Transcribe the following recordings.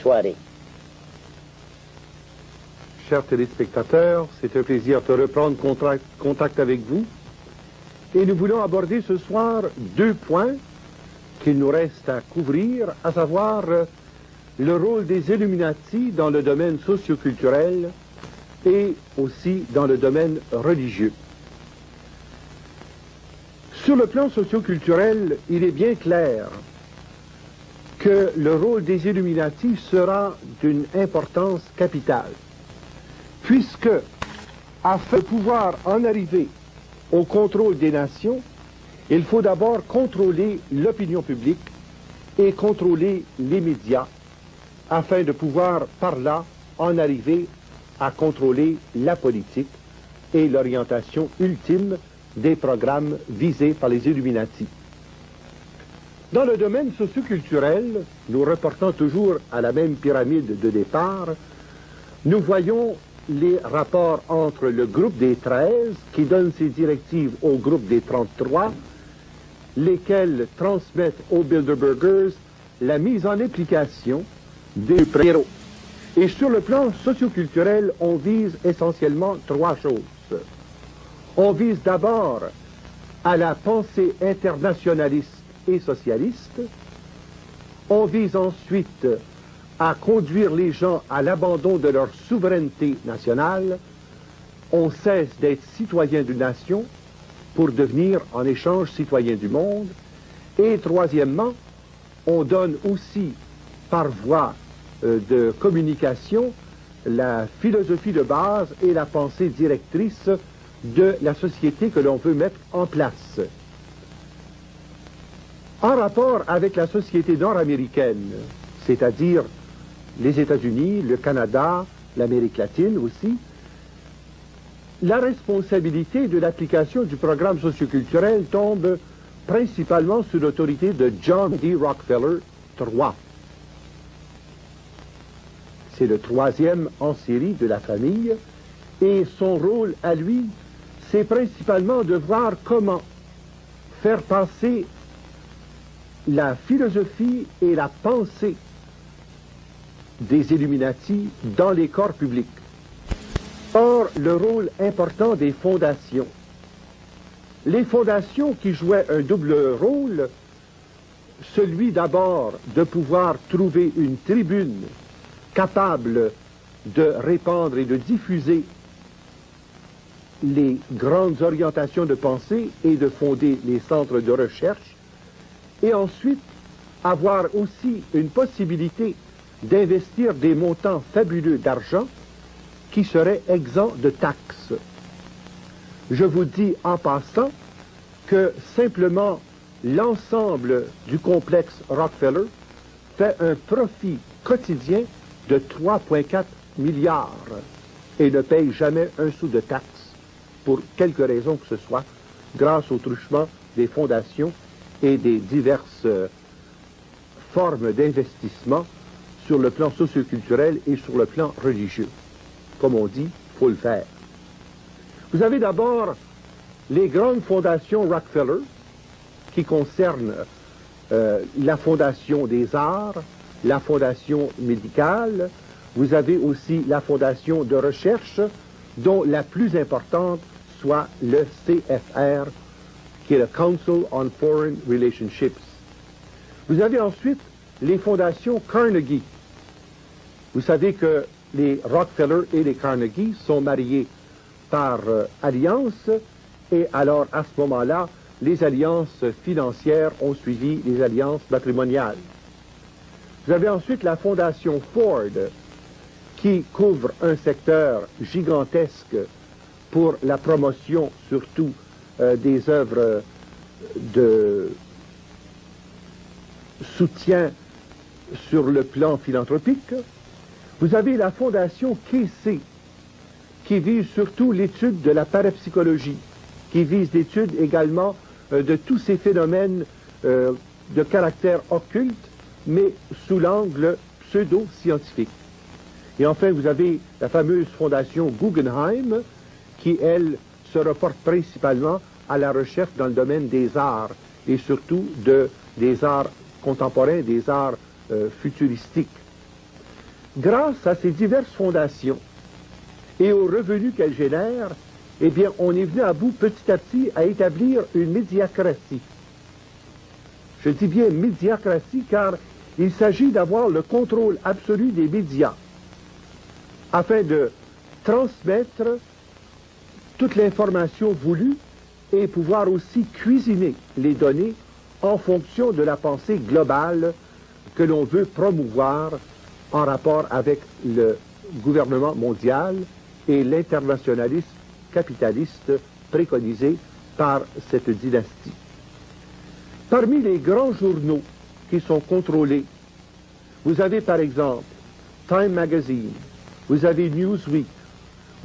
soirée. Chers téléspectateurs, c'est un plaisir de reprendre contact avec vous. Et nous voulons aborder ce soir deux points qu'il nous reste à couvrir, à savoir le rôle des Illuminati dans le domaine socioculturel et aussi dans le domaine religieux. Sur le plan socioculturel, il est bien clair que le rôle des Illuminati sera d'une importance capitale, puisque, afin de pouvoir en arriver au contrôle des nations, il faut d'abord contrôler l'opinion publique et contrôler les médias, afin de pouvoir, par là, en arriver à contrôler la politique et l'orientation ultime des programmes visés par les Illuminati. Dans le domaine socioculturel, nous reportons toujours à la même pyramide de départ, nous voyons les rapports entre le groupe des 13, qui donne ses directives au groupe des 33, lesquels transmettent aux Bilderbergers la mise en application des préaux. Et sur le plan socioculturel, on vise essentiellement trois choses. On vise d'abord à la pensée internationaliste et socialiste. On vise ensuite à conduire les gens à l'abandon de leur souveraineté nationale. On cesse d'être citoyen d'une nation pour devenir en échange citoyen du monde. Et troisièmement, on donne aussi par voie de communication la philosophie de base et la pensée directrice de la société que l'on veut mettre en place. En rapport avec la société nord-américaine, c'est-à-dire les États-Unis, le Canada, l'Amérique latine aussi, la responsabilité de l'application du programme socioculturel tombe principalement sous l'autorité de John D. Rockefeller III. C'est le troisième en série de la famille, et son rôle à lui, c'est principalement de voir comment faire passer la philosophie et la pensée des Illuminati dans les corps publics. Or, le rôle important des fondations. Les fondations qui jouaient un double rôle, celui d'abord de pouvoir trouver une tribune capable de répandre et de diffuser les grandes orientations de pensée et de fonder les centres de recherche, et ensuite avoir aussi une possibilité d'investir des montants fabuleux d'argent qui seraient exempts de taxes. Je vous dis en passant que simplement l'ensemble du complexe Rockefeller fait un profit quotidien de 3,4 milliards et ne paye jamais un sou de taxes pour quelque raison que ce soit, grâce au truchement des fondations et des diverses formes d'investissement sur le plan socioculturel et sur le plan religieux. Comme on dit, il faut le faire. Vous avez d'abord les grandes fondations Rockefeller qui concernent la fondation des arts, la fondation médicale. Vous avez aussi la fondation de recherche, dont la plus importante soit le CFR, qui est le Council on Foreign Relationships. Vous avez ensuite les fondations Carnegie. Vous savez que les Rockefeller et les Carnegie sont mariés par alliance, et alors à ce moment-là, les alliances financières ont suivi les alliances matrimoniales. Vous avez ensuite la fondation Ford, qui couvre un secteur gigantesque pour la promotion surtout des œuvres de soutien sur le plan philanthropique. Vous avez la fondation Casey, qui vise surtout l'étude de la parapsychologie, qui vise l'étude également de tous ces phénomènes de caractère occulte, mais sous l'angle pseudo-scientifique. Et enfin, vous avez la fameuse fondation Guggenheim, qui, elle, se reporte principalement à la recherche dans le domaine des arts, et surtout des arts contemporains, des arts futuristiques. Grâce à ces diverses fondations et aux revenus qu'elles génèrent, eh bien, on est venu à bout petit à petit à établir une médiacratie. Je dis bien médiacratie car il s'agit d'avoir le contrôle absolu des médias afin de transmettre toute l'information voulue et pouvoir aussi cuisiner les données en fonction de la pensée globale que l'on veut promouvoir en rapport avec le gouvernement mondial et l'internationalisme capitaliste préconisé par cette dynastie. Parmi les grands journaux qui sont contrôlés, vous avez par exemple Time Magazine, vous avez Newsweek,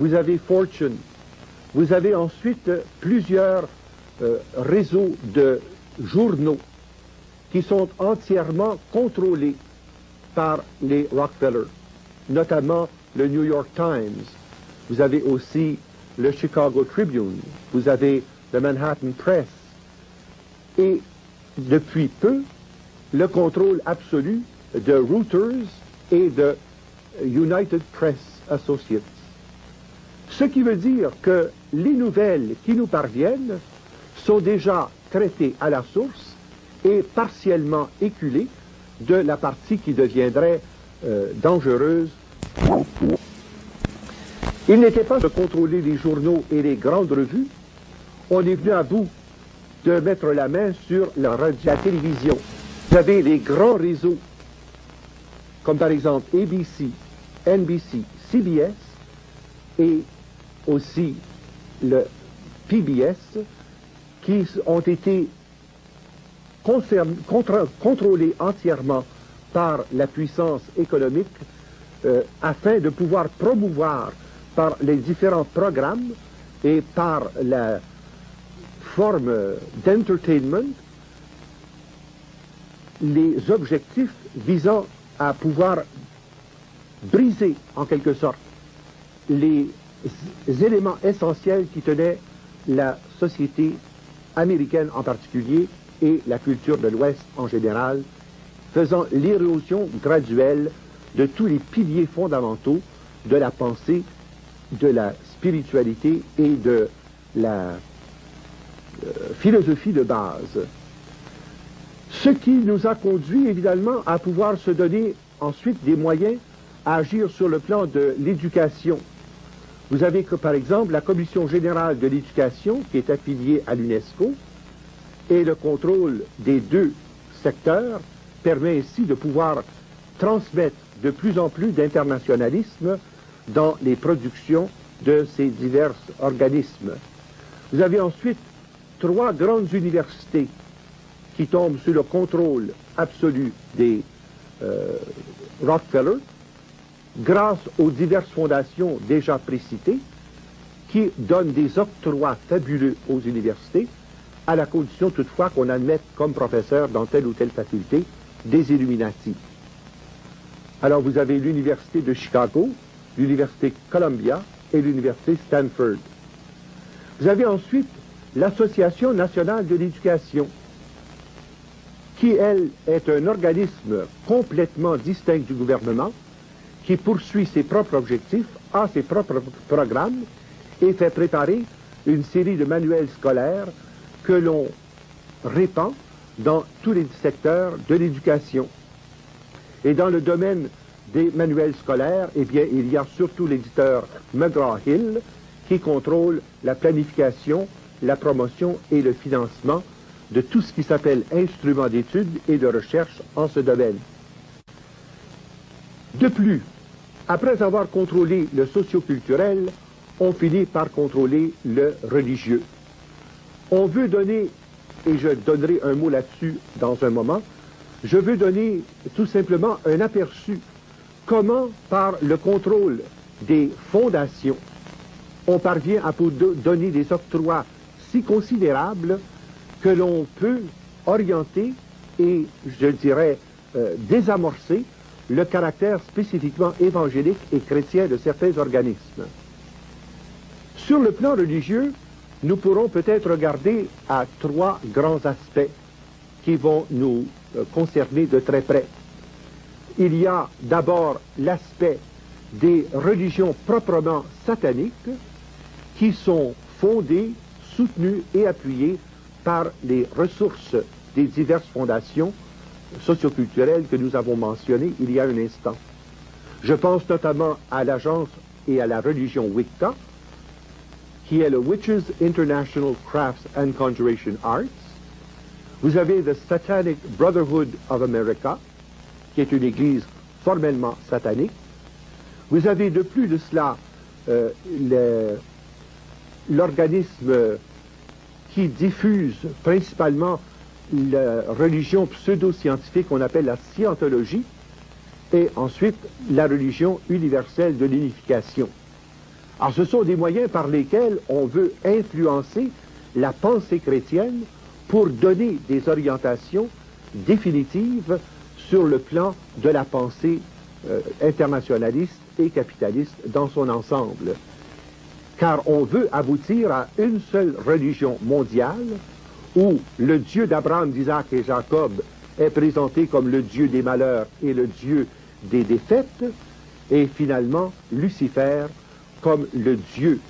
vous avez Fortune, vous avez ensuite plusieurs réseaux de journaux qui sont entièrement contrôlés par les Rockefeller, notamment le New York Times. Vous avez aussi le Chicago Tribune, vous avez le Manhattan Press, et depuis peu, le contrôle absolu de Reuters et de United Press Associates. Ce qui veut dire que les nouvelles qui nous parviennent sont déjà traitées à la source et partiellement éculées de la partie qui deviendrait dangereuse. Il n'était pas de contrôler les journaux et les grandes revues. On est venu à bout de mettre la main sur la télévision. Vous avez les grands réseaux, comme par exemple ABC, NBC, CBS et aussi le PBS, qui ont été contrôlés entièrement par la puissance économique afin de pouvoir promouvoir par les différents programmes et par la forme d'entertainment les objectifs visant à pouvoir briser en quelque sorte les éléments essentiels qui tenaient la société américaine en particulier et la culture de l'Ouest en général, faisant l'érosion graduelle de tous les piliers fondamentaux de la pensée, de la spiritualité et de la philosophie de base. Ce qui nous a conduit évidemment à pouvoir se donner ensuite des moyens à agir sur le plan de l'éducation. Vous avez que par exemple la Commission générale de l'éducation qui est affiliée à l'UNESCO et le contrôle des deux secteurs permet ainsi de pouvoir transmettre de plus en plus d'internationalisme dans les productions de ces divers organismes. Vous avez ensuite 3 grandes universités qui tombent sous le contrôle absolu des Rockefeller, grâce aux diverses fondations déjà précitées, qui donnent des octrois fabuleux aux universités, à la condition toutefois qu'on admette comme professeur dans telle ou telle faculté des Illuminati. Alors vous avez l'université de Chicago, l'université Columbia et l'université Stanford. Vous avez ensuite l'Association nationale de l'éducation, qui, elle, est un organisme complètement distinct du gouvernement, qui poursuit ses propres objectifs, a ses propres programmes et fait préparer une série de manuels scolaires que l'on répand dans tous les secteurs de l'éducation. Et dans le domaine des manuels scolaires, eh bien, il y a surtout l'éditeur McGraw-Hill qui contrôle la planification, la promotion et le financement de tout ce qui s'appelle instruments d'études et de recherche en ce domaine. De plus, après avoir contrôlé le socio-culturel, on finit par contrôler le religieux. On veut donner, et je donnerai un mot là-dessus dans un moment, je veux donner tout simplement un aperçu comment, par le contrôle des fondations, on parvient à donner des octrois si considérables que l'on peut orienter et, je dirais, désamorcer le caractère spécifiquement évangélique et chrétien de certains organismes. Sur le plan religieux, nous pourrons peut-être regarder à 3 grands aspects qui vont nous concerner de très près. Il y a d'abord l'aspect des religions proprement sataniques qui sont fondées, soutenues et appuyées par les ressources des diverses fondations socioculturelles que nous avons mentionnées il y a un instant. Je pense notamment à l'agence et à la religion Wicca, qui est le Witches International Crafts and Conjuration Arts. Vous avez the Satanic Brotherhood of America, qui est une église formellement satanique. Vous avez de plus de cela l'organisme qui diffuse principalement la religion pseudo-scientifique qu'on appelle la scientologie, et ensuite la religion universelle de l'unification. Alors ce sont des moyens par lesquels on veut influencer la pensée chrétienne pour donner des orientations définitives sur le plan de la pensée internationaliste et capitaliste dans son ensemble. Car on veut aboutir à une seule religion mondiale où le Dieu d'Abraham, d'Isaac et Jacob est présenté comme le Dieu des malheurs et le Dieu des défaites, et finalement Lucifer comme le Dieu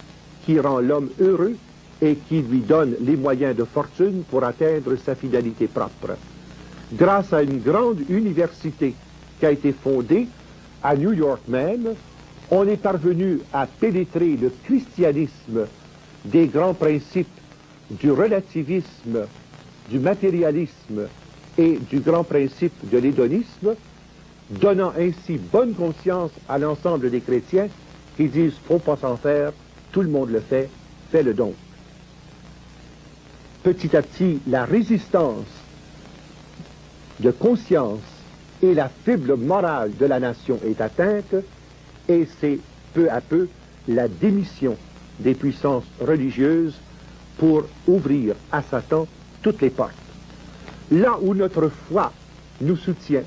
qui rend l'homme heureux et qui lui donne les moyens de fortune pour atteindre sa finalité propre. Grâce à une grande université qui a été fondée à New York même, on est parvenu à pénétrer le christianisme des grands principes du relativisme, du matérialisme et du grand principe de l'hédonisme, donnant ainsi bonne conscience à l'ensemble des chrétiens qui disent « faut pas s'en faire, tout le monde le fait, fais-le donc ». Petit à petit, la résistance de conscience et la fibre morale de la nation est atteinte, et c'est peu à peu la démission des puissances religieuses pour ouvrir à Satan toutes les portes. Là où notre foi nous soutient,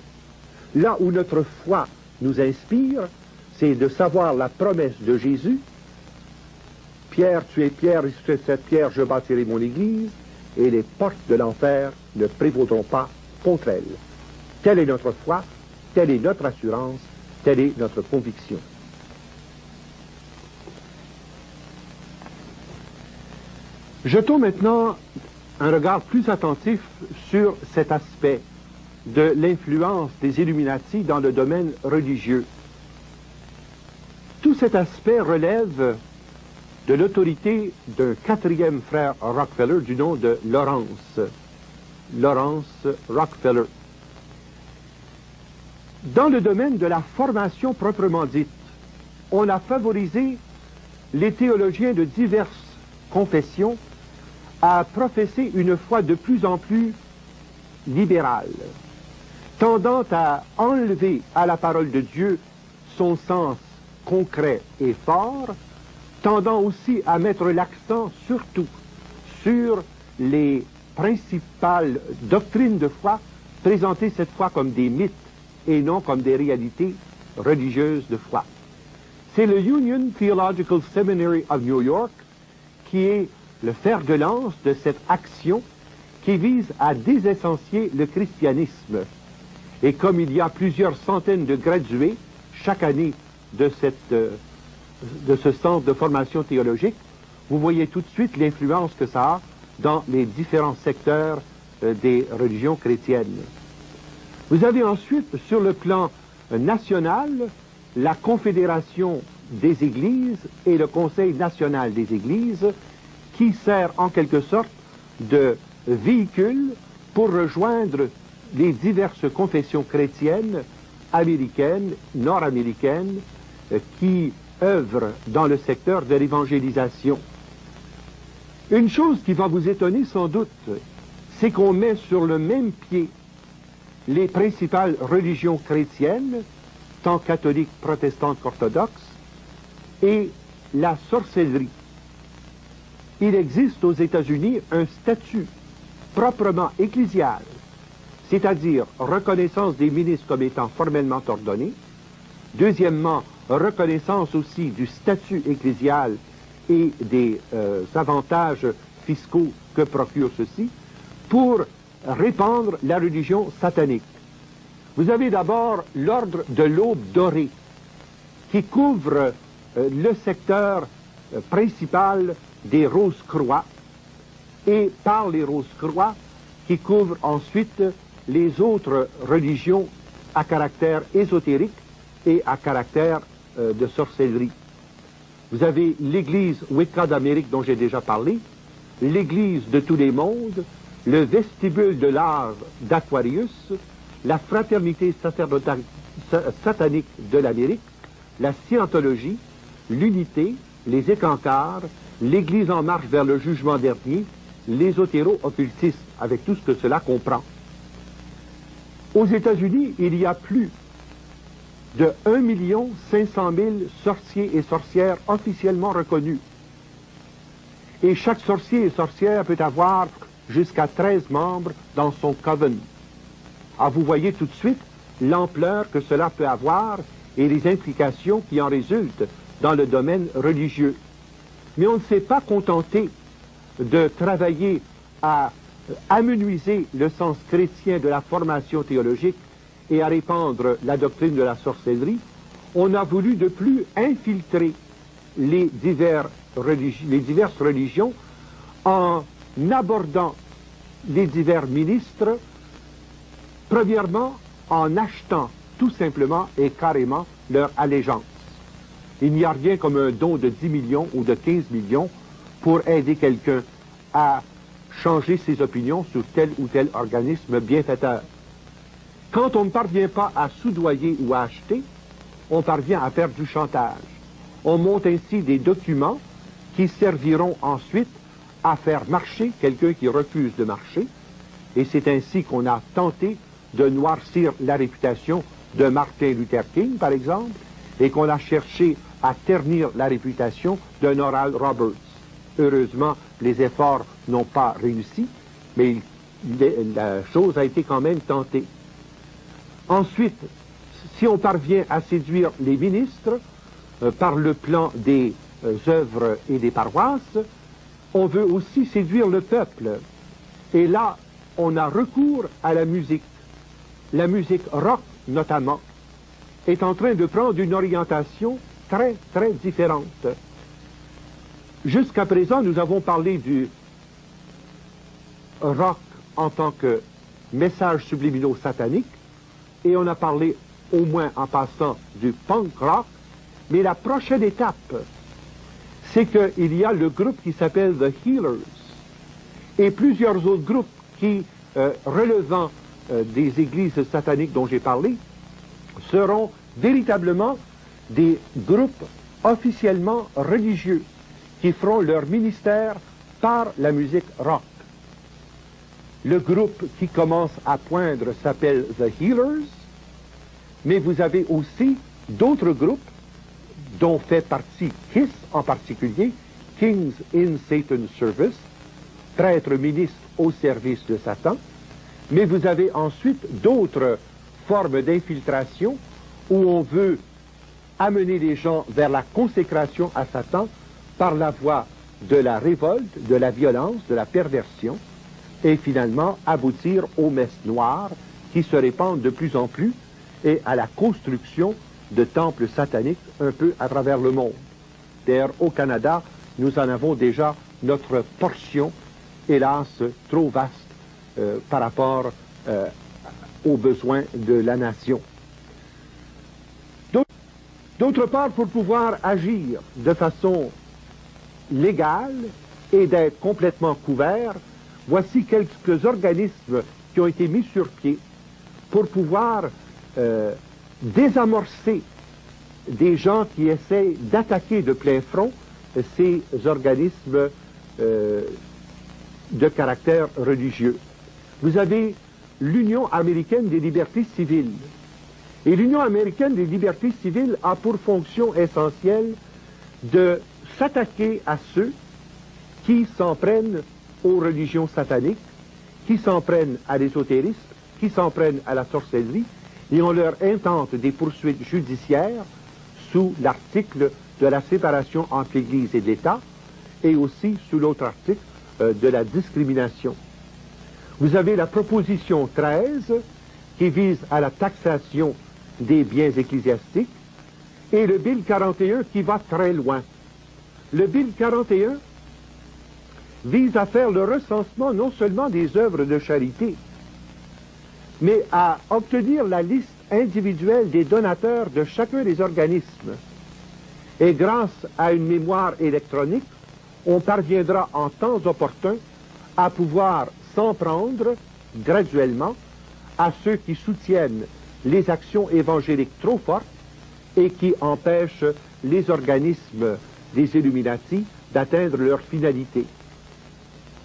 là où notre foi nous inspire, c'est de savoir la promesse de Jésus. Pierre, tu es pierre, et sur cette pierre je bâtirai mon église, et les portes de l'enfer ne prévaudront pas contre elle. Telle est notre foi, telle est notre assurance, telle est notre conviction. Jetons maintenant un regard plus attentif sur cet aspect de l'influence des Illuminati dans le domaine religieux. Tout cet aspect relève de l'autorité d'un quatrième frère Rockefeller du nom de Lawrence Rockefeller. Dans le domaine de la formation proprement dite, on a favorisé les théologiens de diverses confessions à professer une foi de plus en plus libérale, tendant à enlever à la parole de Dieu son sens concret et fort, tendant aussi à mettre l'accent surtout sur les principales doctrines de foi, présentées cette fois comme des mythes et non comme des réalités religieuses de foi. C'est le Union Theological Seminary of New York qui est le fer de lance de cette action qui vise à désessentier le christianisme. Et comme il y a plusieurs centaines de gradués chaque année de ce centre de formation théologique, vous voyez tout de suite l'influence que ça a dans les différents secteurs des religions chrétiennes. Vous avez ensuite, sur le plan national, la Confédération des Églises et le Conseil national des Églises, qui sert en quelque sorte de véhicule pour rejoindre les diverses confessions chrétiennes américaines, nord-américaines, qui œuvrent dans le secteur de l'évangélisation. Une chose qui va vous étonner sans doute, c'est qu'on met sur le même pied les principales religions chrétiennes, tant catholiques, protestantes qu'orthodoxes, et la sorcellerie. Il existe aux États-Unis un statut proprement ecclésial, c'est-à-dire reconnaissance des ministres comme étant formellement ordonnés, deuxièmement, reconnaissance aussi du statut ecclésial et des avantages fiscaux que procure ceci, pour répandre la religion satanique. Vous avez d'abord l'ordre de l'Aube dorée, qui couvre le secteur principal des Rose-Croix, et par les Rose-Croix, qui couvre ensuite les autres religions à caractère ésotérique et à caractère de sorcellerie. Vous avez l'Église Wicca d'Amérique dont j'ai déjà parlé, l'Église de tous les mondes, le vestibule de l'art d'Aquarius, la fraternité satanique de l'Amérique, la scientologie, l'unité, les écancars, l'Église en marche vers le jugement dernier, l'ésotéro-occultisme, avec tout ce que cela comprend. Aux États-Unis, il y a plus de 1 500 000 sorciers et sorcières officiellement reconnus. Et chaque sorcier et sorcière peut avoir jusqu'à 13 membres dans son coven. Ah, vous voyez tout de suite l'ampleur que cela peut avoir et les implications qui en résultent dans le domaine religieux. Mais on ne s'est pas contenté de travailler à amenuiser le sens chrétien de la formation théologique et à répandre la doctrine de la sorcellerie. On a voulu de plus infiltrer les diverses religions en abordant les divers ministres, premièrement en achetant tout simplement et carrément leur allégeance. Il n'y a rien comme un don de 10 millions ou de 15 millions pour aider quelqu'un à changer ses opinions sur tel ou tel organisme bienfaiteur. Quand on ne parvient pas à soudoyer ou à acheter, on parvient à faire du chantage. On monte ainsi des documents qui serviront ensuite à faire marcher quelqu'un qui refuse de marcher. Et c'est ainsi qu'on a tenté de noircir la réputation de Martin Luther King, par exemple, et qu'on a cherché à ternir la réputation d'un Oral Roberts. Heureusement, les efforts n'ont pas réussi, mais la chose a été quand même tentée. Ensuite, si on parvient à séduire les ministres par le plan des œuvres et des paroisses, on veut aussi séduire le peuple. Et là, on a recours à la musique. La musique rock, notamment, est en train de prendre une orientation très, très différente. Jusqu'à présent, nous avons parlé du rock en tant que message subliminaux satanique, et on a parlé, au moins en passant, du punk rock, mais la prochaine étape, c'est qu'il y a le groupe qui s'appelle The Healers, et plusieurs autres groupes qui, relevant des églises sataniques dont j'ai parlé, seront véritablement des groupes officiellement religieux qui feront leur ministère par la musique rock. Le groupe qui commence à poindre s'appelle The Healers, mais vous avez aussi d'autres groupes dont fait partie KISS en particulier, Kings in Satan's Service, prêtres ministres au service de Satan, mais vous avez ensuite d'autres formes d'infiltration où on veut amener les gens vers la consécration à Satan par la voie de la révolte, de la violence, de la perversion, et finalement aboutir aux messes noires qui se répandent de plus en plus et à la construction de temples sataniques un peu à travers le monde. D'ailleurs, au Canada, nous en avons déjà notre portion, hélas, trop vaste par rapport aux besoins de la nation. D'autre part, pour pouvoir agir de façon légale et d'être complètement couvert, voici quelques organismes qui ont été mis sur pied pour pouvoir désamorcer des gens qui essaient d'attaquer de plein front ces organismes de caractère religieux. Vous avez l'Union américaine des libertés civiles. Et l'Union américaine des libertés civiles a pour fonction essentielle de s'attaquer à ceux qui s'en prennent aux religions sataniques, qui s'en prennent à l'ésotérisme, qui s'en prennent à la sorcellerie, et on leur intente des poursuites judiciaires sous l'article de la séparation entre l'Église et l'État, et aussi sous l'autre article de la discrimination. Vous avez la proposition 13 qui vise à la taxation des biens ecclésiastiques, et le Bill 41 qui va très loin. Le Bill 41 vise à faire le recensement non seulement des œuvres de charité, mais à obtenir la liste individuelle des donateurs de chacun des organismes. Et grâce à une mémoire électronique, on parviendra en temps opportun à pouvoir s'en prendre graduellement à ceux qui soutiennent les actions évangéliques trop fortes et qui empêchent les organismes des Illuminati d'atteindre leur finalité.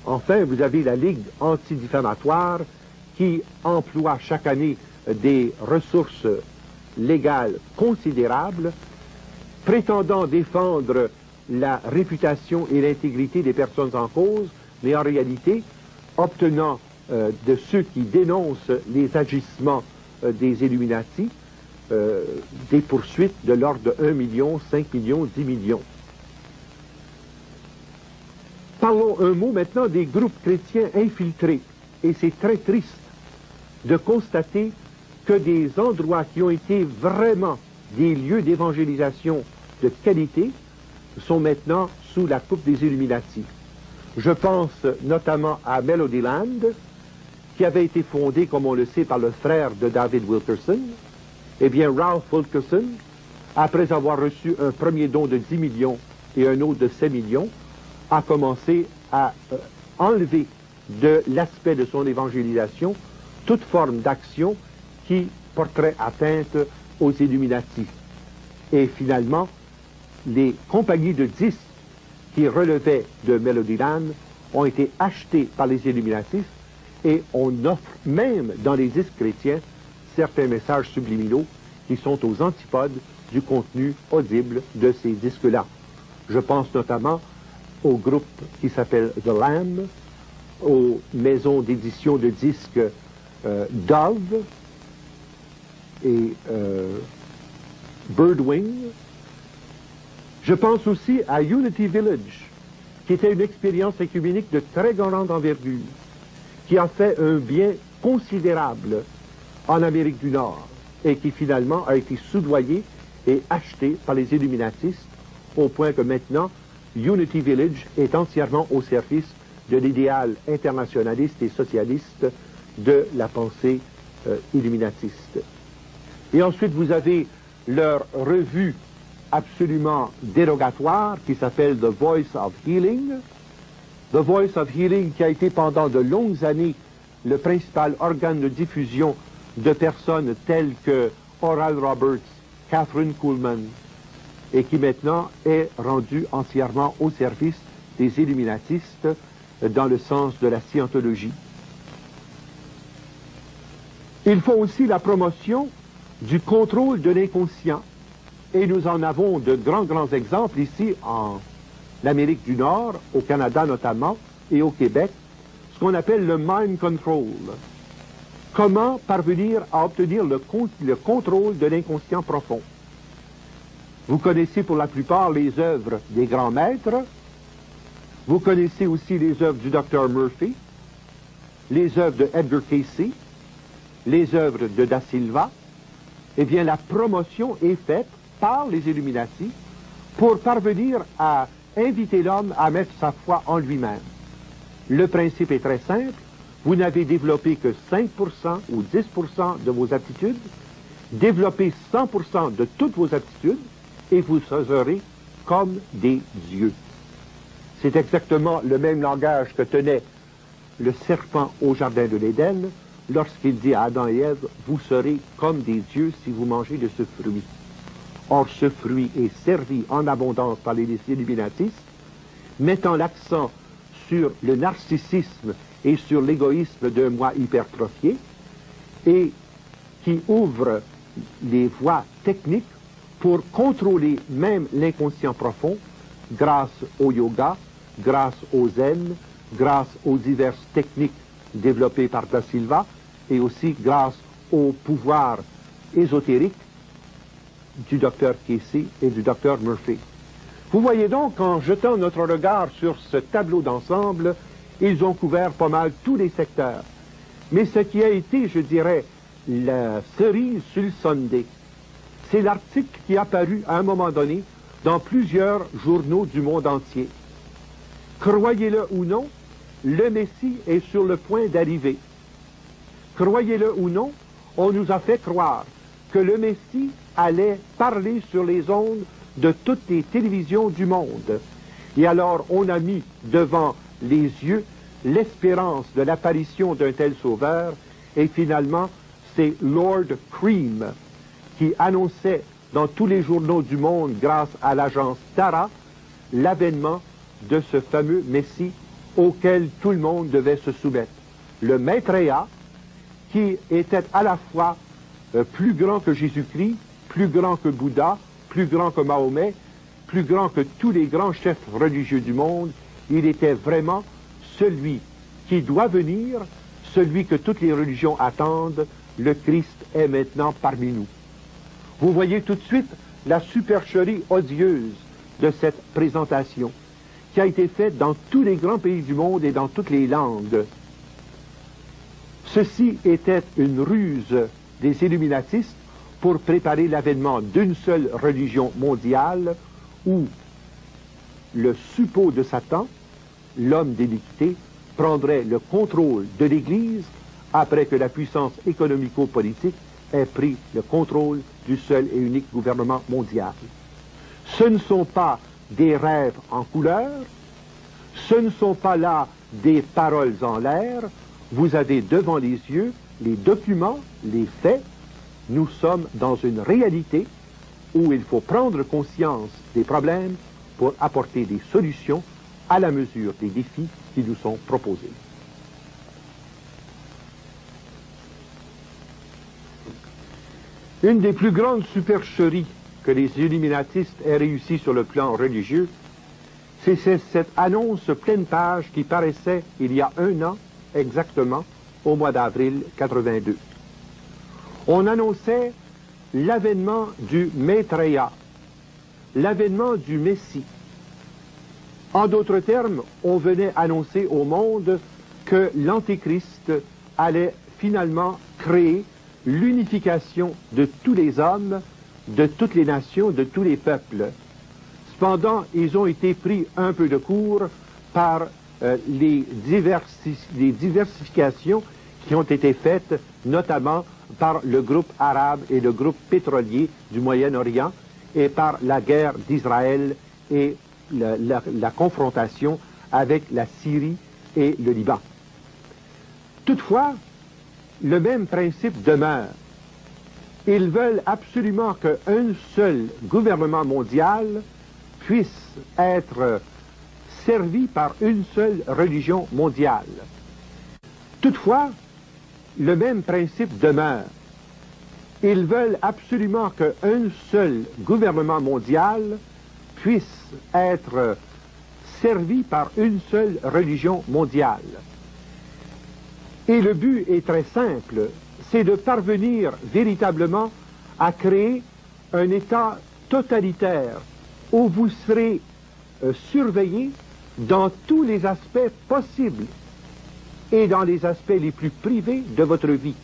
Enfin, vous avez la Ligue antidifamatoire qui emploie chaque année des ressources légales considérables, prétendant défendre la réputation et l'intégrité des personnes en cause, mais en réalité obtenant de ceux qui dénoncent les agissements des Illuminati des poursuites de l'ordre de 1 million, 5 millions, 10 millions. Parlons un mot maintenant des groupes chrétiens infiltrés. Et c'est très triste de constater que des endroits qui ont été vraiment des lieux d'évangélisation de qualité sont maintenant sous la coupe des Illuminati. Je pense notamment à Melodyland, qui avait été fondé, comme on le sait, par le frère de David Wilkerson. Eh bien, Ralph Wilkerson, après avoir reçu un premier don de 10 millions et un autre de 7 millions, a commencé à enlever de l'aspect de son évangélisation toute forme d'action qui porterait atteinte aux Illuminati. Et finalement, les compagnies de disques qui relevaient de Melodyland ont été achetées par les Illuminatis et on offre même dans les disques chrétiens certains messages subliminaux qui sont aux antipodes du contenu audible de ces disques-là. Je pense notamment au groupe qui s'appelle The Lamb, aux maisons d'édition de disques Dove et Birdwing. Je pense aussi à Unity Village, qui était une expérience œcuménique de très grande envergure, qui a fait un bien considérable en Amérique du Nord et qui finalement a été soudoyé et acheté par les Illuminatistes au point que maintenant Unity Village est entièrement au service de l'idéal internationaliste et socialiste de la pensée illuminatiste. Et ensuite vous avez leur revue absolument dérogatoire qui s'appelle The Voice of Healing. The Voice of Healing qui a été pendant de longues années le principal organe de diffusion de personnes telles que Oral Roberts, Catherine Kuhlman, et qui maintenant est rendu entièrement au service des illuminatistes dans le sens de la scientologie. Il faut aussi la promotion du contrôle de l'inconscient, et nous en avons de grands exemples ici en Amérique du Nord, au Canada notamment, et au Québec, ce qu'on appelle le mind control. Comment parvenir à obtenir le contrôle de l'inconscient profond? Vous connaissez pour la plupart les œuvres des grands maîtres, vous connaissez aussi les œuvres du Dr Murphy, les œuvres de Edgar Cayce, les œuvres de Da Silva. Eh bien, la promotion est faite par les Illuminati pour parvenir à inviter l'homme à mettre sa foi en lui-même. Le principe est très simple. Vous n'avez développé que 5% ou 10% de vos aptitudes. Développez 100% de toutes vos aptitudes et vous serez comme des dieux. C'est exactement le même langage que tenait le serpent au jardin de l'Éden lorsqu'il dit à Adam et Ève, vous serez comme des dieux si vous mangez de ce fruit. Or, ce fruit est servi en abondance par les illuminatistes, mettant l'accent sur le narcissisme et sur l'égoïsme d'un moi hypertrophié, et qui ouvre les voies techniques pour contrôler même l'inconscient profond grâce au yoga, grâce au zen, grâce aux diverses techniques développées par Da Silva, et aussi grâce au pouvoir ésotérique du Dr Cayce et du Dr Murphy. Vous voyez donc, en jetant notre regard sur ce tableau d'ensemble, ils ont couvert pas mal tous les secteurs. Mais ce qui a été, je dirais, la cerise sur le sundae. C'est l'article qui est apparu à un moment donné dans plusieurs journaux du monde entier. Croyez-le ou non, le Messie est sur le point d'arriver. Croyez-le ou non, on nous a fait croire que le Messie allait parler sur les ondes de toutes les télévisions du monde. Et alors on a mis devant les yeux l'espérance de l'apparition d'un tel sauveur, et finalement c'est Lord Cream qui annonçait dans tous les journaux du monde, grâce à l'agence Tara, l'avènement de ce fameux Messie auquel tout le monde devait se soumettre. Le Maitreya, qui était à la fois plus grand que Jésus-Christ, plus grand que Bouddha, plus grand que Mahomet, plus grand que tous les grands chefs religieux du monde, il était vraiment celui qui doit venir, celui que toutes les religions attendent. Le Christ est maintenant parmi nous. Vous voyez tout de suite la supercherie odieuse de cette présentation qui a été faite dans tous les grands pays du monde et dans toutes les langues. Ceci était une ruse des illuminatistes pour préparer l'avènement d'une seule religion mondiale où le suppôt de Satan, l'homme d'iniquité, prendrait le contrôle de l'Église après que la puissance économico-politique ait pris le contrôle du seul et unique gouvernement mondial. Ce ne sont pas des rêves en couleur, ce ne sont pas là des paroles en l'air, vous avez devant les yeux les documents, les faits. Nous sommes dans une réalité où il faut prendre conscience des problèmes pour apporter des solutions à la mesure des défis qui nous sont proposés. Une des plus grandes supercheries que les illuminatistes aient réussi sur le plan religieux, c'est cette annonce pleine page qui paraissait il y a 1 an exactement, au mois d'avril 82. On annonçait l'avènement du Maitreya, l'avènement du Messie. En d'autres termes, on venait annoncer au monde que l'Antéchrist allait finalement créer l'unification de tous les hommes, de toutes les nations, de tous les peuples. Cependant, ils ont été pris un peu de court par les diversifications qui ont été faites, notamment par le groupe arabe et le groupe pétrolier du Moyen-Orient, et par la guerre d'Israël et la confrontation avec la Syrie et le Liban. Toutefois, le même principe demeure. Ils veulent absolument qu'un seul gouvernement mondial puisse être servi par une seule religion mondiale. Toutefois, le même principe demeure. Ils veulent absolument qu'un seul gouvernement mondial puisse être servi par une seule religion mondiale. Et le but est très simple, c'est de parvenir véritablement à créer un État totalitaire où vous serez surveillé dans tous les aspects possibles et dans les aspects les plus privés de votre vie.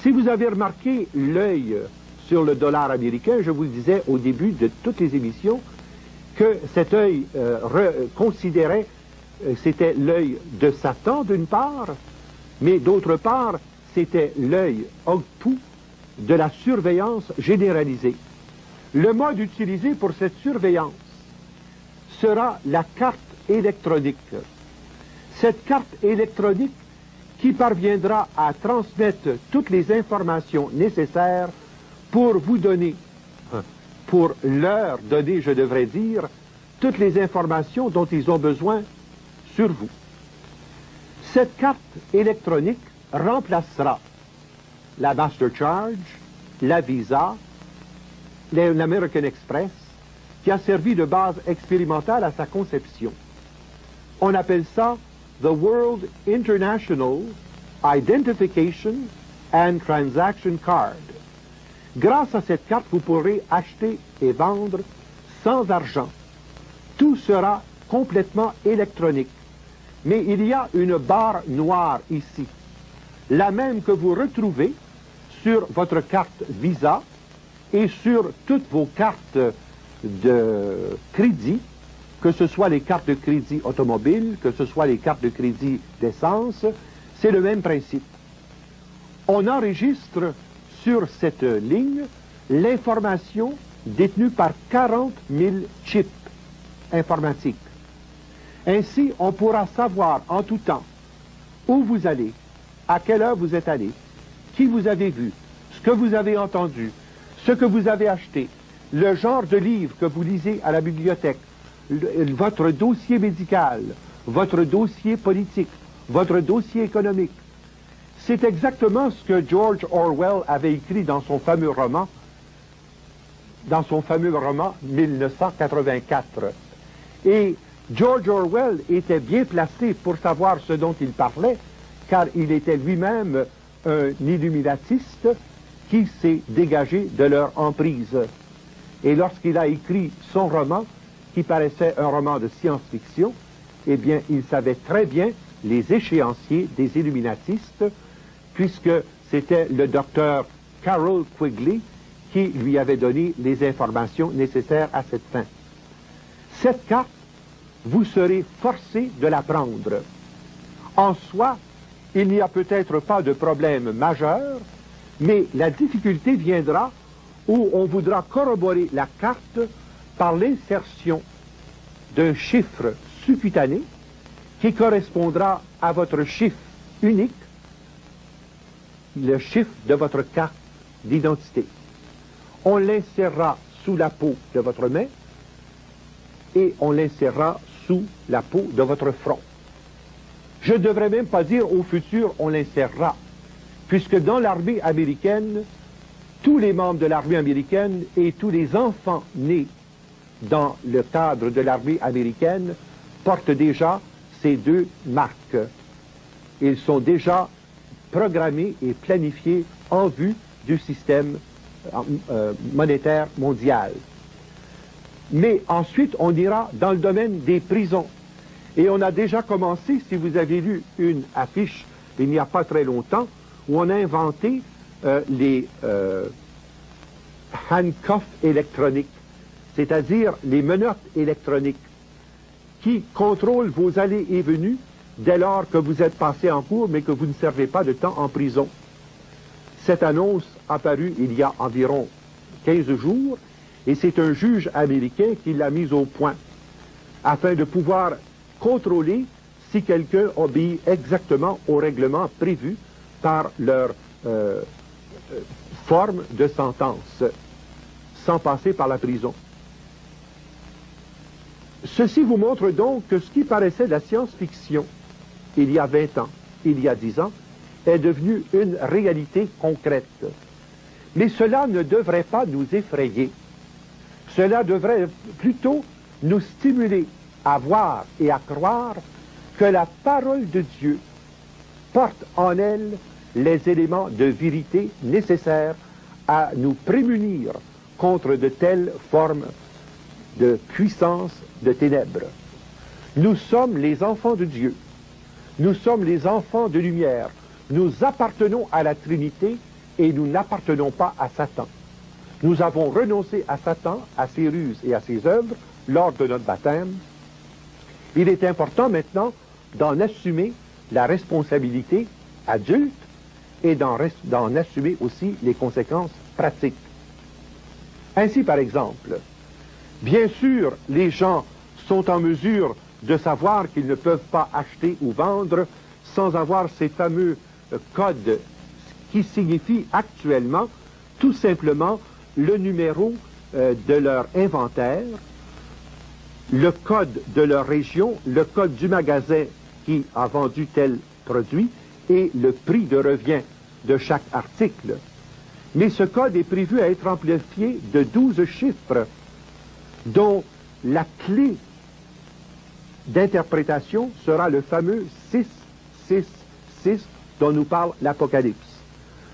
Si vous avez remarqué l'œil sur le dollar américain, je vous le disais au début de toutes les émissions, que cet œil considérait, c'était l'œil de Satan d'une part, mais d'autre part, c'était l'œil obtus de la surveillance généralisée. Le mode utilisé pour cette surveillance sera la carte électronique. Cette carte électronique qui parviendra à transmettre toutes les informations nécessaires pour vous donner, pour leur donner, je devrais dire, toutes les informations dont ils ont besoin sur vous. Cette carte électronique remplacera la MasterCharge, la Visa, l'American Express, qui a servi de base expérimentale à sa conception. On appelle ça the World International Identification and Transaction Card. Grâce à cette carte, vous pourrez acheter et vendre sans argent. Tout sera complètement électronique. Mais il y a une barre noire ici, la même que vous retrouvez sur votre carte Visa et sur toutes vos cartes de crédit, que ce soit les cartes de crédit automobile, que ce soit les cartes de crédit d'essence, c'est le même principe. On enregistre sur cette ligne l'information détenue par 40 000 chips informatiques. Ainsi, on pourra savoir en tout temps où vous allez, à quelle heure vous êtes allé, qui vous avez vu, ce que vous avez entendu, ce que vous avez acheté, le genre de livre que vous lisez à la bibliothèque, votre dossier médical, votre dossier politique, votre dossier économique. C'est exactement ce que George Orwell avait écrit dans son fameux roman 1984. Et George Orwell était bien placé pour savoir ce dont il parlait, car il était lui-même un illuminatiste qui s'est dégagé de leur emprise. Et lorsqu'il a écrit son roman, qui paraissait un roman de science-fiction, eh bien, il savait très bien les échéanciers des illuminatistes, puisque c'était le docteur Carroll Quigley qui lui avait donné les informations nécessaires à cette fin. Cette carte, vous serez forcé de la prendre. En soi, il n'y a peut-être pas de problème majeur, mais la difficulté viendra où on voudra corroborer la carte par l'insertion d'un chiffre sous-cutané qui correspondra à votre chiffre unique, le chiffre de votre carte d'identité. On l'insérera sous la peau de votre main et on l'insérera sous la peau de votre front. Je ne devrais même pas dire au futur on l'insérera, puisque dans l'armée américaine, tous les membres de l'armée américaine et tous les enfants nés dans le cadre de l'armée américaine portent déjà ces deux marques. Ils sont déjà programmés et planifiés en vue du système monétaire mondial. Mais ensuite, on ira dans le domaine des prisons. Et on a déjà commencé, si vous avez lu une affiche il n'y a pas très longtemps, où on a inventé les handcuffs électroniques, c'est-à-dire les menottes électroniques qui contrôlent vos allées et venues dès lors que vous êtes passé en cours mais que vous ne servez pas de temps en prison. Cette annonce apparue il y a environ 15 jours et c'est un juge américain qui l'a mise au point afin de pouvoir contrôler si quelqu'un obéit exactement aux règlements prévus par leur forme de sentence, sans passer par la prison. Ceci vous montre donc que ce qui paraissait de la science-fiction il y a 20 ans, il y a 10 ans, est devenu une réalité concrète. Mais cela ne devrait pas nous effrayer. Cela devrait plutôt nous stimuler à voir et à croire que la parole de Dieu porte en elle les éléments de vérité nécessaires à nous prémunir contre de telles formes de puissance de ténèbres. Nous sommes les enfants de Dieu. Nous sommes les enfants de lumière. Nous appartenons à la Trinité et nous n'appartenons pas à Satan. Nous avons renoncé à Satan, à ses ruses et à ses œuvres lors de notre baptême. Il est important maintenant d'en assumer la responsabilité adulte et d'en assumer aussi les conséquences pratiques. Ainsi, par exemple, bien sûr, les gens sont en mesure de savoir qu'ils ne peuvent pas acheter ou vendre sans avoir ces fameux codes qui signifient actuellement tout simplement le numéro de leur inventaire, le code de leur région, le code du magasin qui a vendu tel produit et le prix de revient de chaque article. Mais ce code est prévu à être amplifié de 12 chiffres, dont la clé d'interprétation sera le fameux 666 dont nous parle l'Apocalypse.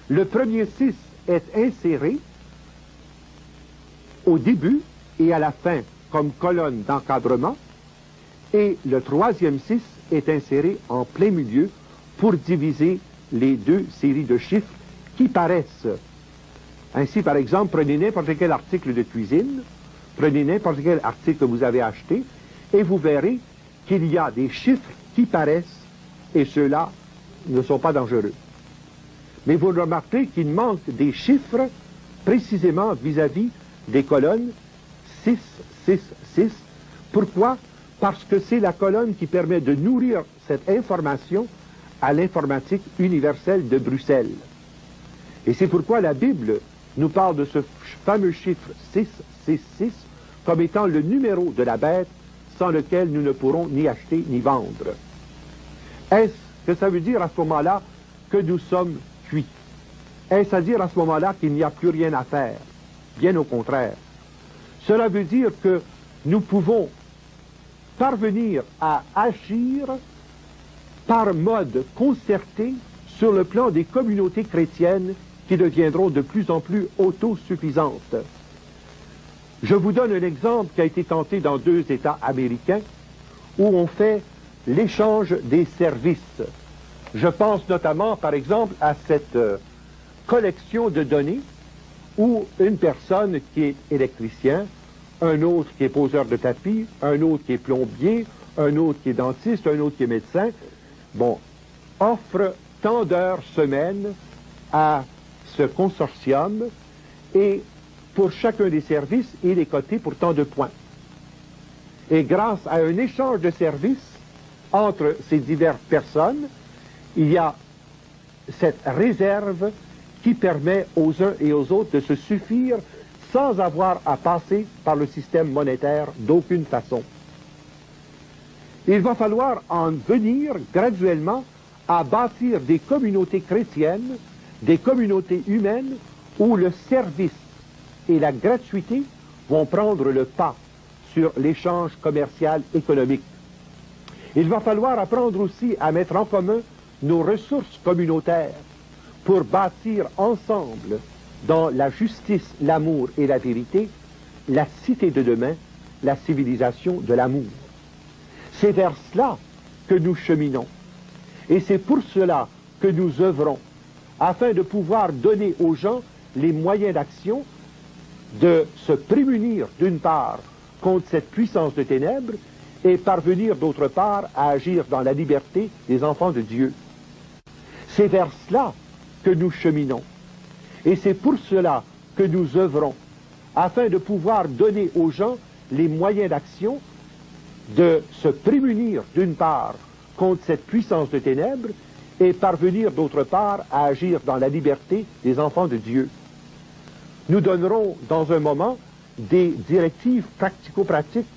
Le premier 6 est inséré au début et à la fin comme colonne d'encadrement, et le troisième 6 est inséré en plein milieu pour diviser les deux séries de chiffres qui paraissent Ainsi, par exemple, prenez n'importe quel article de cuisine, prenez n'importe quel article que vous avez acheté, et vous verrez qu'il y a des chiffres qui paraissent, et ceux-là ne sont pas dangereux. Mais vous remarquez qu'il manque des chiffres précisément vis-à-vis des colonnes 6, 6, 6. Pourquoi? Parce que c'est la colonne qui permet de nourrir cette information à l'informatique universelle de Bruxelles. Et c'est pourquoi la Bible nous parle de ce fameux chiffre 6, 6, 6 comme étant le numéro de la bête sans lequel nous ne pourrons ni acheter ni vendre. Est-ce que ça veut dire à ce moment-là que nous sommes cuits? Est-ce à dire à ce moment-là qu'il n'y a plus rien à faire? Bien au contraire. Cela veut dire que nous pouvons parvenir à agir par mode concerté sur le plan des communautés chrétiennes qui deviendront de plus en plus autosuffisantes. Je vous donne un exemple qui a été tenté dans 2 États américains où on fait l'échange des services. Je pense notamment, par exemple, à cette collection de données où une personne qui est électricien, un autre qui est poseur de tapis, un autre qui est plombier, un autre qui est dentiste, un autre qui est médecin, offre tant d'heures semaine à ce consortium et pour chacun des services, il est coté pour tant de points. Et grâce à un échange de services entre ces diverses personnes, il y a cette réserve qui permet aux uns et aux autres de se suffire sans avoir à passer par le système monétaire d'aucune façon. Il va falloir en venir graduellement à bâtir des communautés chrétiennes, des communautés humaines où le service et la gratuité vont prendre le pas sur l'échange commercial économique. Il va falloir apprendre aussi à mettre en commun nos ressources communautaires pour bâtir ensemble, dans la justice, l'amour et la vérité, la cité de demain, la civilisation de l'amour. C'est vers cela que nous cheminons. Et c'est pour cela que nous œuvrons, afin de pouvoir donner aux gens les moyens d'action, de se prémunir d'une part contre cette puissance de ténèbres et parvenir d'autre part à agir dans la liberté des enfants de Dieu. C'est vers cela que nous cheminons. Et c'est pour cela que nous œuvrons, afin de pouvoir donner aux gens les moyens d'action, de se prémunir d'une part contre cette puissance de ténèbres et parvenir d'autre part à agir dans la liberté des enfants de Dieu. Nous donnerons dans un moment des directives pratico-pratiques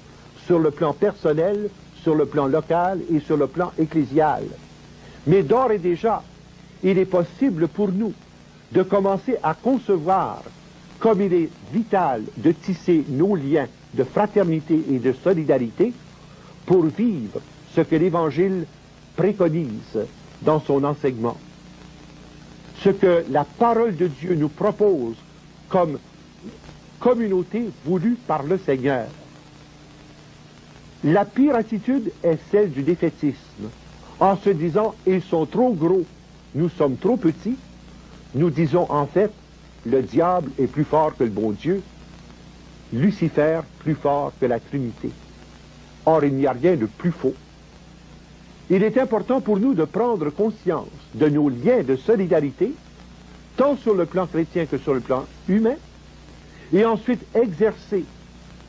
sur le plan personnel, sur le plan local et sur le plan ecclésial. Mais d'ores et déjà, il est possible pour nous de commencer à concevoir comme il est vital de tisser nos liens de fraternité et de solidarité pour vivre ce que l'Évangile préconise dans son enseignement. Ce que la parole de Dieu nous propose comme communauté voulue par le Seigneur. La pire attitude est celle du défaitisme. En se disant, ils sont trop gros, nous sommes trop petits, nous disons en fait, le diable est plus fort que le bon Dieu, Lucifer plus fort que la Trinité. Or, il n'y a rien de plus faux. Il est important pour nous de prendre conscience de nos liens de solidarité, tant sur le plan chrétien que sur le plan humain, et ensuite exercer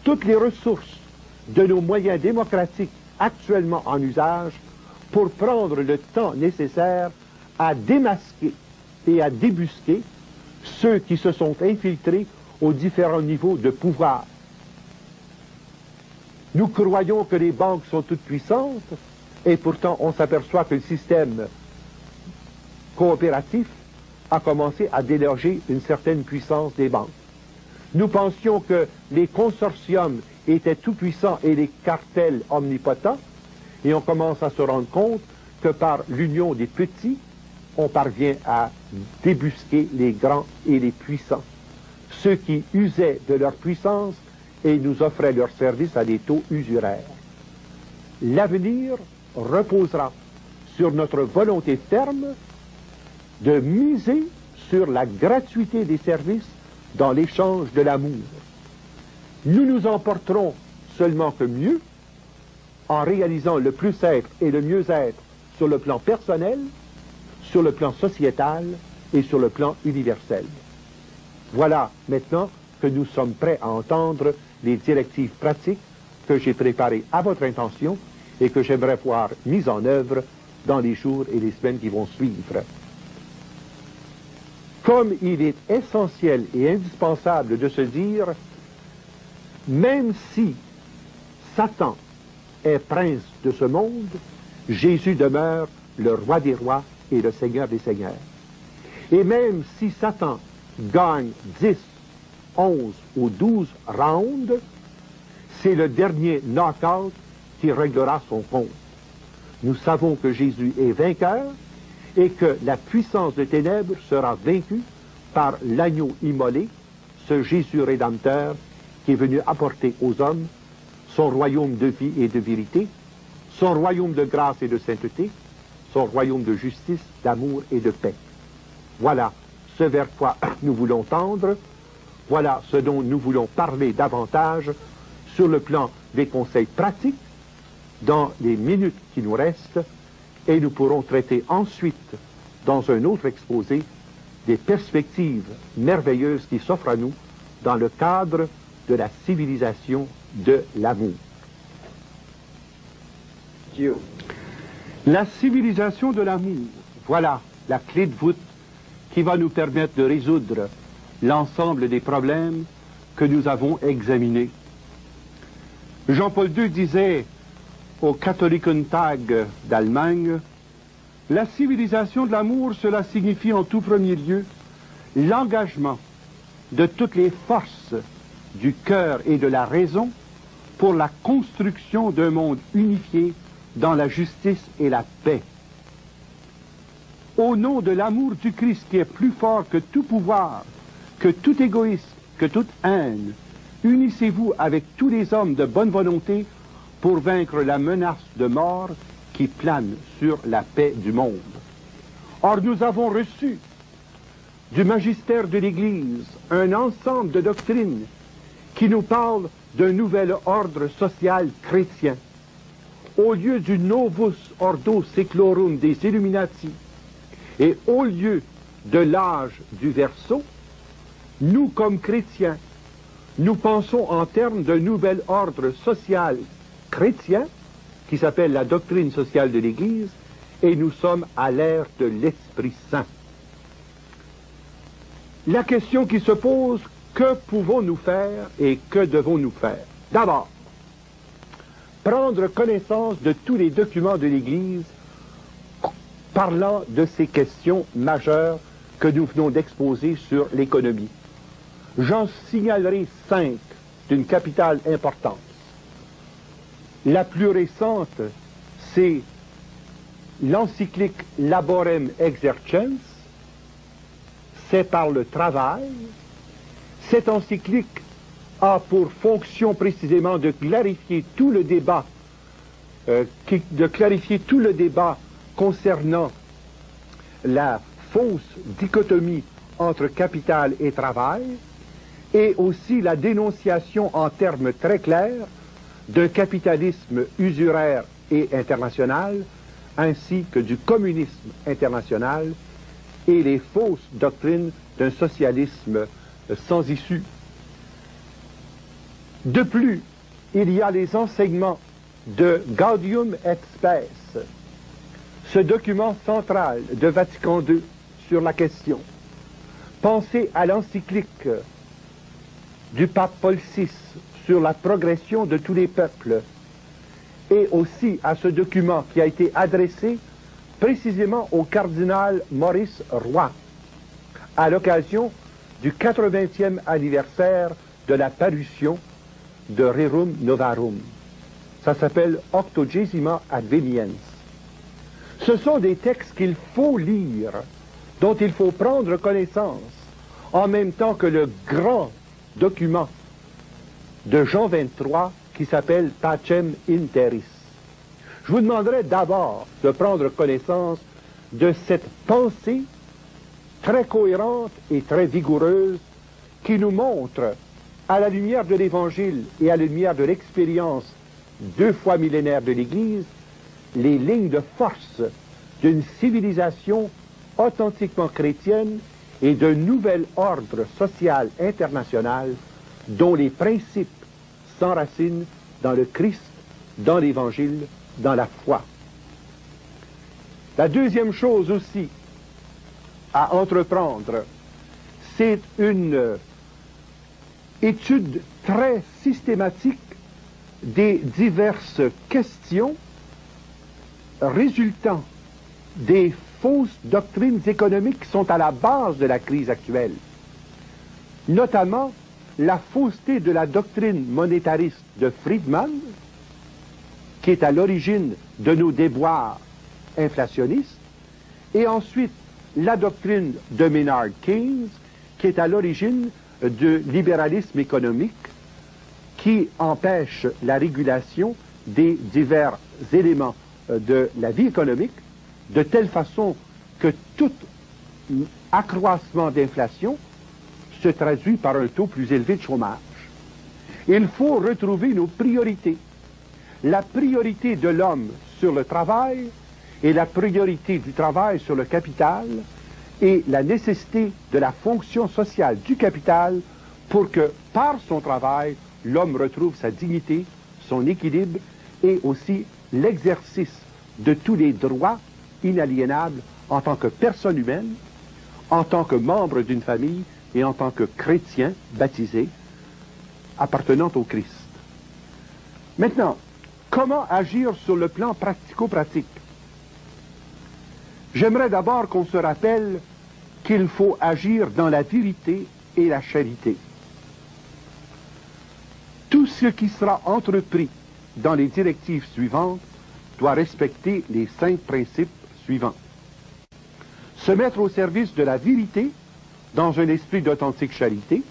toutes les ressources de nos moyens démocratiques actuellement en usage pour prendre le temps nécessaire à démasquer et à débusquer ceux qui se sont infiltrés aux différents niveaux de pouvoir. Nous croyons que les banques sont toutes puissantes et pourtant on s'aperçoit que le système coopératif a commencé à déloger une certaine puissance des banques. Nous pensions que les consortiums étaient tout puissants et les cartels omnipotents, et on commence à se rendre compte que par l'union des petits, on parvient à débusquer les grands et les puissants, ceux qui usaient de leur puissance et nous offraient leurs services à des taux usuraires. L'avenir reposera sur notre volonté ferme de miser sur la gratuité des services dans l'échange de l'amour. Nous nous en porterons seulement que mieux en réalisant le plus-être et le mieux-être sur le plan personnel, sur le plan sociétal et sur le plan universel. Voilà maintenant que nous sommes prêts à entendre les directives pratiques que j'ai préparées à votre intention et que j'aimerais voir mises en œuvre dans les jours et les semaines qui vont suivre. Comme il est essentiel et indispensable de se dire, même si Satan est prince de ce monde, Jésus demeure le roi des rois et le seigneur des seigneurs. Et même si Satan gagne 10, 11 ou 12 rounds, c'est le dernier knock-out qui réglera son compte. Nous savons que Jésus est vainqueur et que la puissance des ténèbres sera vaincue par l'agneau immolé, ce Jésus rédempteur qui est venu apporter aux hommes son royaume de vie et de vérité, son royaume de grâce et de sainteté, son royaume de justice, d'amour et de paix. Voilà ce vers quoi nous voulons tendre, voilà ce dont nous voulons parler davantage sur le plan des conseils pratiques dans les minutes qui nous restent, et nous pourrons traiter ensuite, dans un autre exposé, des perspectives merveilleuses qui s'offrent à nous dans le cadre de la civilisation de l'amour. Dieu. La civilisation de l'amour, voilà la clé de voûte qui va nous permettre de résoudre l'ensemble des problèmes que nous avons examinés. Jean-Paul II disait au Katholikentag d'Allemagne, la civilisation de l'amour, cela signifie en tout premier lieu l'engagement de toutes les forces du cœur et de la raison pour la construction d'un monde unifié dans la justice et la paix. Au nom de l'amour du Christ qui est plus fort que tout pouvoir, que tout égoïsme, que toute haine, unissez-vous avec tous les hommes de bonne volonté pour vaincre la menace de mort qui plane sur la paix du monde. Or, nous avons reçu du magistère de l'Église un ensemble de doctrines qui nous parlent d'un nouvel ordre social chrétien. Au lieu du Novus Ordo Seclorum des Illuminati et au lieu de l'âge du Verseau, nous, comme chrétiens, nous pensons en termes d'un nouvel ordre social chrétien qui s'appelle la doctrine sociale de l'Église, et nous sommes à l'ère de l'Esprit Saint. La question qui se pose, que pouvons-nous faire et que devons-nous faire? D'abord, prendre connaissance de tous les documents de l'Église parlant de ces questions majeures que nous venons d'exposer sur l'économie. J'en signalerai 5 d'une capitale importance. La plus récente, c'est l'encyclique Laborem Exercens, c'est par le travail. Cette encyclique a pour fonction précisément de clarifier tout le débat, concernant la fausse dichotomie entre capital et travail, et aussi la dénonciation en termes très clairs d'un capitalisme usuraire et international, ainsi que du communisme international et les fausses doctrines d'un socialisme sans issue. De plus, il y a les enseignements de Gaudium et Spes, ce document central de Vatican II sur la question. Pensez à l'encyclique du pape Paul VI sur la progression de tous les peuples, et aussi à ce document qui a été adressé précisément au cardinal Maurice Roy, à l'occasion du 80e anniversaire de la parution de Rerum Novarum. Ça s'appelle Octogesima Adveniens. Ce sont des textes qu'il faut lire, dont il faut prendre connaissance, en même temps que le grand document de Jean 23 qui s'appelle Pacem in Terris. Je vous demanderai d'abord de prendre connaissance de cette pensée très cohérente et très vigoureuse qui nous montre, à la lumière de l'Évangile et à la lumière de l'expérience 2 fois millénaire de l'Église, les lignes de force d'une civilisation authentiquement chrétienne et d'un nouvel ordre social international dont les principes s'enracinent dans le Christ, dans l'Évangile, dans la foi. La deuxième chose aussi à entreprendre, c'est une étude très systématique des diverses questions résultant des fausses doctrines économiques qui sont à la base de la crise actuelle, notamment la fausseté de la doctrine monétariste de Friedman, qui est à l'origine de nos déboires inflationnistes, et ensuite la doctrine de Maynard Keynes, qui est à l'origine du libéralisme économique, qui empêche la régulation des divers éléments de la vie économique, de telle façon que tout accroissement d'inflation se traduit par un taux plus élevé de chômage. Il faut retrouver nos priorités. La priorité de l'homme sur le travail et la priorité du travail sur le capital et la nécessité de la fonction sociale du capital pour que, par son travail, l'homme retrouve sa dignité, son équilibre et aussi l'exercice de tous les droits inaliénables en tant que personne humaine, en tant que membre d'une famille et en tant que chrétien baptisé appartenant au Christ. Maintenant, comment agir sur le plan pratico-pratique? J'aimerais d'abord qu'on se rappelle qu'il faut agir dans la vérité et la charité. Tout ce qui sera entrepris dans les directives suivantes doit respecter les 5 principes suivants. Se mettre au service de la vérité dans un esprit d'authentique charité,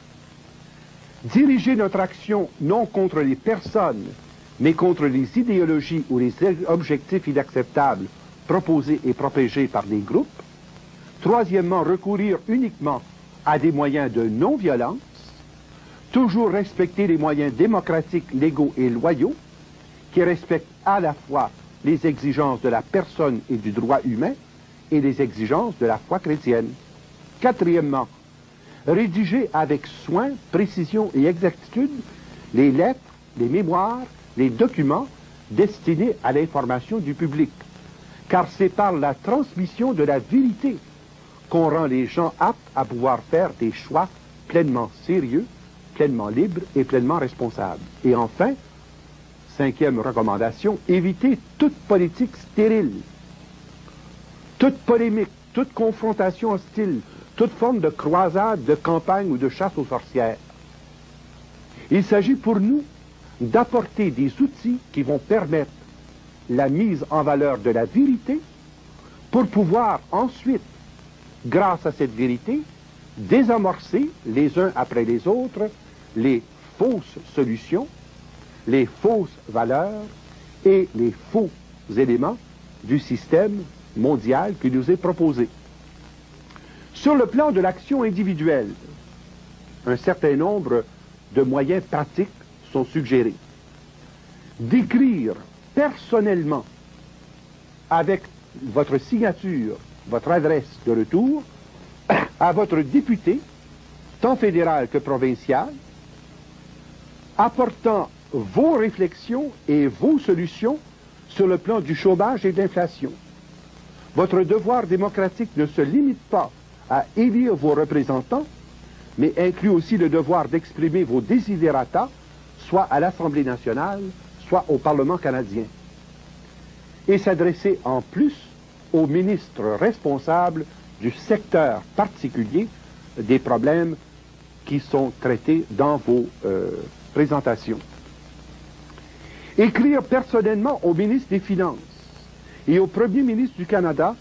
diriger notre action non contre les personnes, mais contre les idéologies ou les objectifs inacceptables proposés et propagés par des groupes. Troisièmement, recourir uniquement à des moyens de non-violence, toujours respecter les moyens démocratiques, légaux et loyaux, qui respectent à la fois les exigences de la personne et du droit humain et les exigences de la foi chrétienne. Quatrièmement, rédiger avec soin, précision et exactitude les lettres, les mémoires, les documents destinés à l'information du public. Car c'est par la transmission de la vérité qu'on rend les gens aptes à pouvoir faire des choix pleinement sérieux, pleinement libres et pleinement responsables. Et enfin, 5e recommandation, éviter toute politique stérile, toute polémique, toute confrontation hostile, toute forme de croisade, de campagne ou de chasse aux sorcières. Il s'agit pour nous d'apporter des outils qui vont permettre la mise en valeur de la vérité pour pouvoir ensuite, grâce à cette vérité, désamorcer les uns après les autres les fausses solutions, les fausses valeurs et les faux éléments du système mondial qui nous est proposé. Sur le plan de l'action individuelle, un certain nombre de moyens pratiques sont suggérés. D'écrire personnellement, avec votre signature, votre adresse de retour, à votre député, tant fédéral que provincial, apportant vos réflexions et vos solutions sur le plan du chômage et de l'inflation. Votre devoir démocratique ne se limite pas à élire vos représentants, mais inclut aussi le devoir d'exprimer vos desiderata, soit à l'Assemblée nationale, soit au Parlement canadien. Et s'adresser en plus aux ministres responsables du secteur particulier des problèmes qui sont traités dans vos présentations. Écrire personnellement au ministre des Finances et au Premier ministre du Canada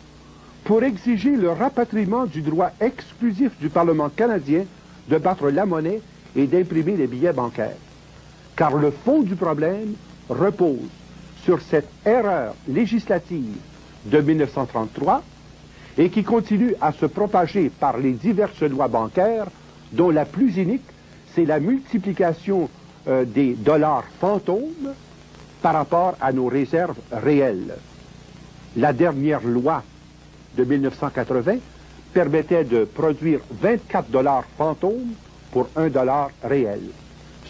pour exiger le rapatriement du droit exclusif du Parlement canadien de battre la monnaie et d'imprimer les billets bancaires. Car le fond du problème repose sur cette erreur législative de 1933 et qui continue à se propager par les diverses lois bancaires dont la plus inique, c'est la multiplication des dollars fantômes par rapport à nos réserves réelles. La dernière loi de 1980 permettait de produire 24 dollars fantômes pour 1 dollar réel,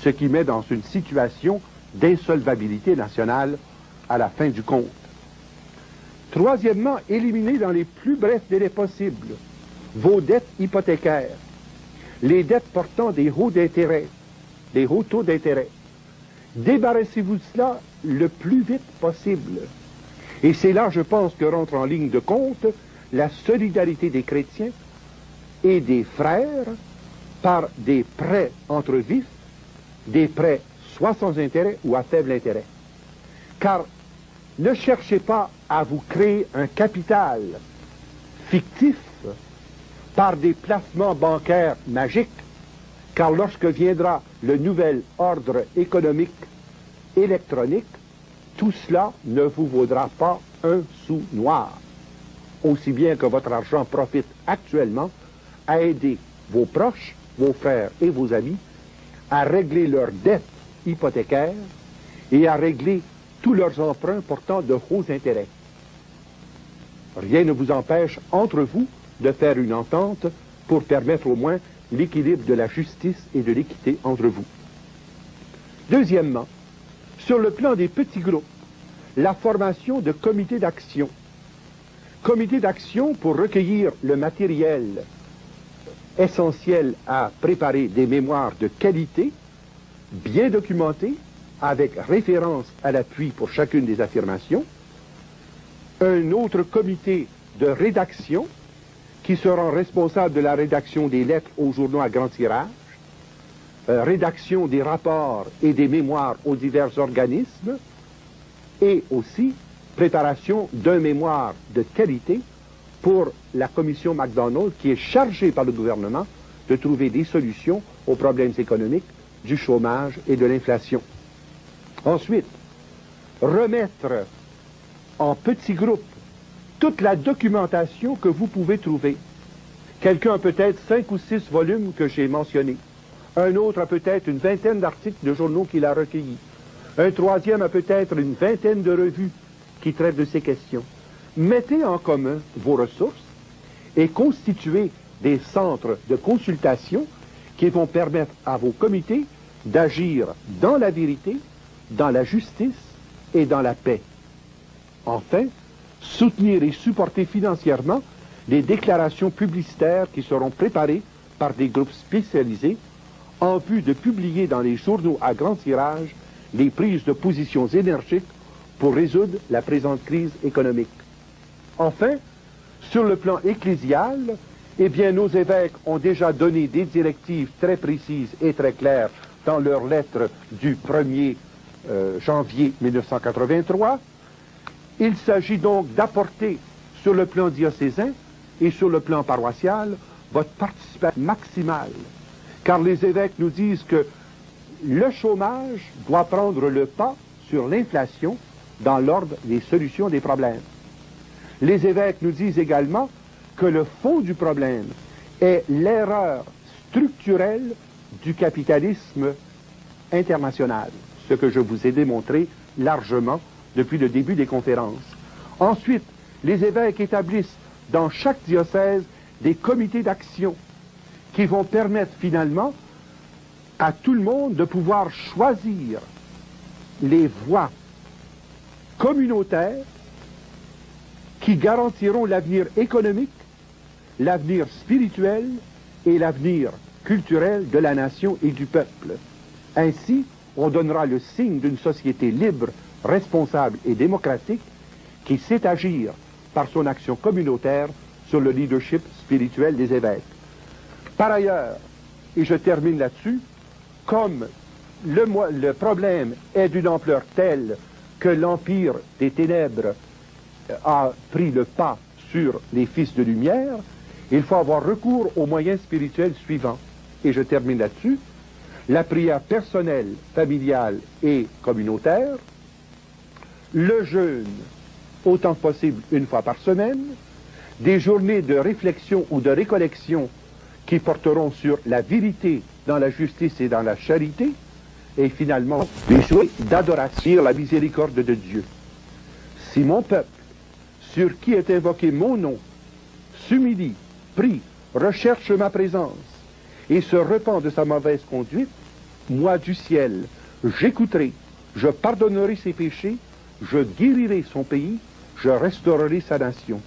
ce qui met dans une situation d'insolvabilité nationale à la fin du compte. Troisièmement, éliminer dans les plus brefs délais possibles vos dettes hypothécaires, les dettes portant des hauts d'intérêt, des hauts taux d'intérêt. Débarrassez-vous de cela le plus vite possible. Et c'est là, je pense, que rentre en ligne de compte la solidarité des chrétiens et des frères par des prêts entre vifs, des prêts soit sans intérêt ou à faible intérêt. Car ne cherchez pas à vous créer un capital fictif par des placements bancaires magiques, car lorsque viendra le nouvel ordre économique électronique, tout cela ne vous vaudra pas un sou noir. Aussi bien que votre argent profite actuellement à aider vos proches, vos frères et vos amis à régler leurs dettes hypothécaires et à régler tous leurs emprunts portant de hauts intérêts. Rien ne vous empêche, entre vous, de faire une entente pour permettre au moins l'équilibre de la justice et de l'équité entre vous. Deuxièmement, sur le plan des petits groupes, la formation de comités d'action. Comités d'action pour recueillir le matériel essentiel à préparer des mémoires de qualité, bien documentés, avec référence à l'appui pour chacune des affirmations. Un autre comité de rédaction qui sera responsable de la rédaction des lettres aux journaux à grand tirage, rédaction des rapports et des mémoires aux divers organismes, et aussi préparation d'un mémoire de qualité pour la commission McDonald qui est chargée par le gouvernement de trouver des solutions aux problèmes économiques, du chômage et de l'inflation. Ensuite, remettre en petits groupes toute la documentation que vous pouvez trouver. Quelqu'un a peut-être 5 ou 6 volumes que j'ai mentionnés. Un autre a peut-être une vingtaine d'articles de journaux qu'il a recueillis. Un troisième a peut-être une vingtaine de revues qui traitent de ces questions. Mettez en commun vos ressources et constituez des centres de consultation qui vont permettre à vos comités d'agir dans la vérité, dans la justice et dans la paix. Enfin, soutenir et supporter financièrement les déclarations publicitaires qui seront préparées par des groupes spécialisés en vue de publier dans les journaux à grand tirage les prises de positions énergiques pour résoudre la présente crise économique. Enfin, sur le plan ecclésial, eh bien, nos évêques ont déjà donné des directives très précises et très claires dans leur lettre du 1er janvier 1983. Il s'agit donc d'apporter sur le plan diocésain et sur le plan paroissial votre participation maximale. Car les évêques nous disent que le chômage doit prendre le pas sur l'inflation dans l'ordre des solutions des problèmes. Les évêques nous disent également que le fond du problème est l'erreur structurelle du capitalisme international, ce que je vous ai démontré largement depuis le début des conférences. Ensuite, les évêques établissent dans chaque diocèse des comités d'action qui vont permettre finalement à tout le monde de pouvoir choisir les voies communautaires qui garantiront l'avenir économique, l'avenir spirituel et l'avenir culturel de la nation et du peuple. Ainsi, on donnera le signe d'une société libre, responsable et démocratique qui sait agir par son action communautaire sur le leadership spirituel des évêques. Par ailleurs, et je termine là-dessus, comme le problème est d'une ampleur telle que l'empire des ténèbres a pris le pas sur les fils de lumière, il faut avoir recours aux moyens spirituels suivants. Et je termine là-dessus. La prière personnelle, familiale et communautaire, le jeûne, autant que possible une fois par semaine, des journées de réflexion ou de récollection qui porteront sur la vérité dans la justice et dans la charité, et finalement les souhaits d'adoration, la miséricorde de Dieu. Si mon peuple, sur qui est invoqué mon nom, s'humilie, prie, recherche ma présence et se repent de sa mauvaise conduite, moi du ciel, j'écouterai, je pardonnerai ses péchés, je guérirai son pays, je restaurerai sa nation.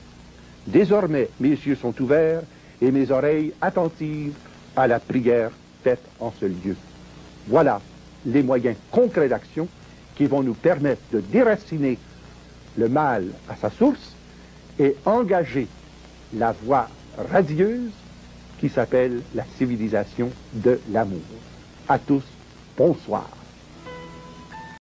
Désormais, mes yeux sont ouverts et mes oreilles attentives à la prière faite en ce lieu. Voilà les moyens concrets d'action qui vont nous permettre de déraciner le mal à sa source et engager la voie radieuse qui s'appelle la civilisation de l'amour. À tous, bonsoir.